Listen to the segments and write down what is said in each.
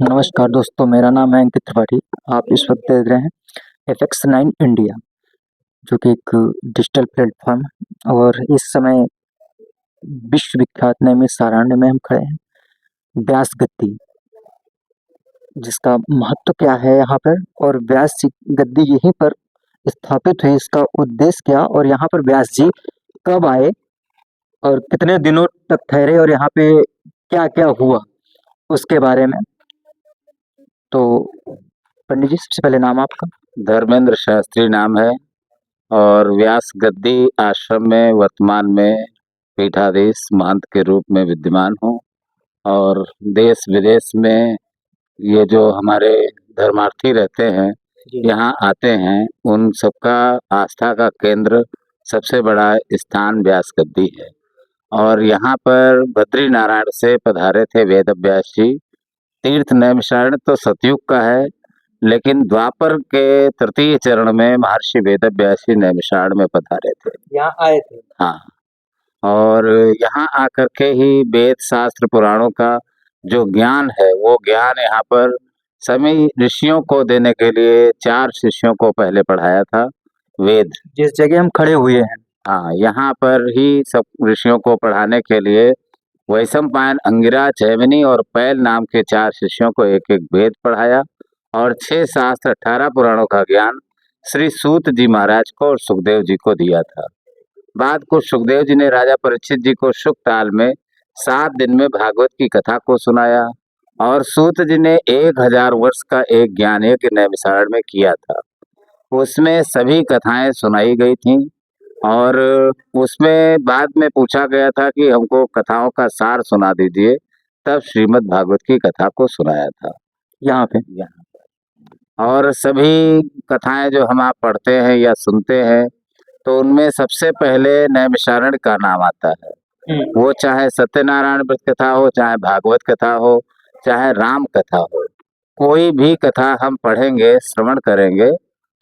नमस्कार दोस्तों, मेरा नाम है अंकित त्रिपाठी। आप इस वक्त देख रहे हैं FX9 इंडिया, जो कि एक डिजिटल प्लेटफॉर्म है। और इस समय विश्व विख्यात नैमिषारण्य में हम खड़े हैं, व्यास गद्दी, जिसका महत्व क्या है यहाँ पर, और व्यास जी गद्दी यहीं पर स्थापित हुई, इसका उद्देश्य क्या, और यहाँ पर व्यास जी कब आए और कितने दिनों तक ठहरे, और यहाँ पे क्या क्या हुआ उसके बारे में। तो पंडित जी, सबसे पहले नाम आपका? धर्मेंद्र शास्त्री नाम है और व्यास गद्दी आश्रम में वर्तमान में पीठाधीश महंत के रूप में विद्यमान हूँ। और देश विदेश में ये जो हमारे धर्मार्थी रहते हैं, यहाँ आते हैं, उन सबका आस्था का केंद्र सबसे बड़ा स्थान व्यास गद्दी है। और यहाँ पर बद्री नारायण से पधारे थे वेद व्यास जी। तीर्थ नैमिषारण्य तो सतयुग का है, लेकिन द्वापर के तृतीय चरण में महर्षि वेद व्यास जी नैमिषारण्य में पधारे थे, यहाँ आए थे। हाँ। और यहाँ आकर के ही वेद शास्त्र पुराणों का जो ज्ञान है, वो ज्ञान यहाँ पर सभी ऋषियों को देने के लिए 4 शिष्यों को पहले पढ़ाया था वेद। जिस जगह हम खड़े हुए हैं, हाँ, यहाँ पर ही सब ऋषियों को पढ़ाने के लिए वैशंपायन, अंगिरा, जैमिनी और पैल नाम के 4 शिष्यों को एक एक वेद पढ़ाया। और 6 शास्त्र 18 पुराणों का ज्ञान श्री सूत जी महाराज को और सुखदेव जी को दिया था। बाद को सुखदेव जी ने राजा परीक्षित जी को शुक ताल में 7 दिन में भागवत की कथा को सुनाया। और सूत जी ने 1000 वर्ष का एक ज्ञान यज्ञ नैमिषारण्य में किया था। उसमें सभी कथाएं सुनाई गई थीं। और उसमें बाद में पूछा गया था कि हमको कथाओं का सार सुना दीजिए, तब श्रीमद् भागवत की कथा को सुनाया था यहाँ पे। और सभी कथाएं जो हम आप पढ़ते हैं या सुनते हैं, तो उनमें सबसे पहले नैमिषारण्य का नाम आता है। वो चाहे सत्यनारायण व्रत कथा हो, चाहे भागवत कथा हो, चाहे राम कथा हो, कोई भी कथा हम पढ़ेंगे, श्रवण करेंगे,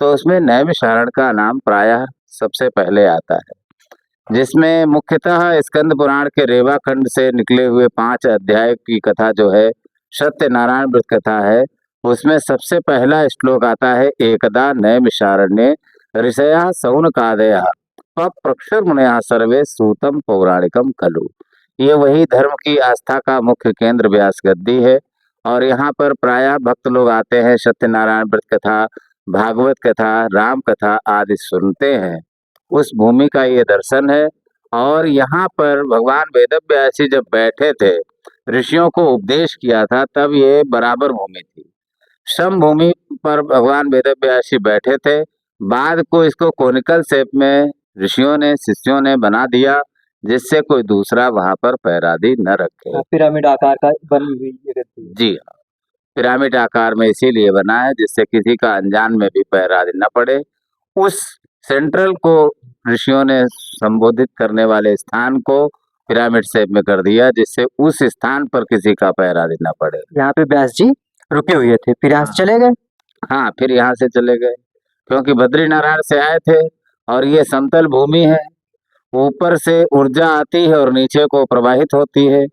तो उसमें नैमिषारण्य का नाम प्रायः सबसे पहले आता है। जिसमें मुख्यतः स्कंद पुराण के रेवा खंड से निकले हुए 5 अध्याय की कथा जो है, सत्यनारायण व्रत कथा है, उसमें सबसे पहला श्लोक आता है, एकदा नैमिषारण्ये ऋषया सौनकादयः पप्रक्षर मुनयः सर्वे सूतम पौराणिकम खलु। ये वही धर्म की आस्था का मुख्य केंद्र व्यास गद्दी है। और यहाँ पर प्रायः भक्त लोग आते हैं, सत्यनारायण व्रत कथा, भागवत कथा, राम कथा आदि सुनते हैं। उस भूमि का ये दर्शन है। और यहाँ पर भगवान वेदव्यास जी जब बैठे थे, ऋषियों को उपदेश किया था, तब ये बराबर भूमि थी। सम भूमि पर भगवान वेदव्यास जी बैठे थे। बाद को इसको कोनिकल शेप में ऋषियों ने, शिष्यों ने बना दिया, जिससे कोई दूसरा वहां पर पैरादी न रखे। पिरामिड आकार का बनी हुई ये गद्दी है। जी हाँ, पिरामिड आकार में इसीलिए बना है, जिससे किसी का अनजान में भी पैरादी न पड़े। उस सेंट्रल को ऋषियों ने संबोधित करने वाले स्थान को पिरामिड शेप में कर दिया, जिससे उस स्थान पर किसी का पैरादी न पड़े। यहाँ पे व्यास जी रुके हुए थे, फिर यहाँ से चले गए। हाँ, फिर यहाँ से चले गए, क्योंकि बद्री नारायण से आए थे और ये समतल भूमि है, ऊपर से ऊर्जा आती है और नीचे को प्रवाहित होती है।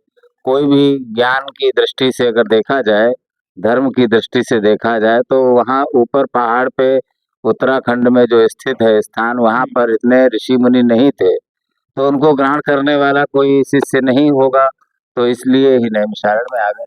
कोई भी ज्ञान की दृष्टि से अगर देखा जाए, धर्म की दृष्टि से देखा जाए, तो वहाँ ऊपर पहाड़ पे उत्तराखंड में जो स्थित है स्थान, वहाँ पर इतने ऋषि मुनि नहीं थे, तो उनको ग्रहण करने वाला कोई शिष्य नहीं होगा, तो इसलिए ही नैमिषारण्य में आ गए।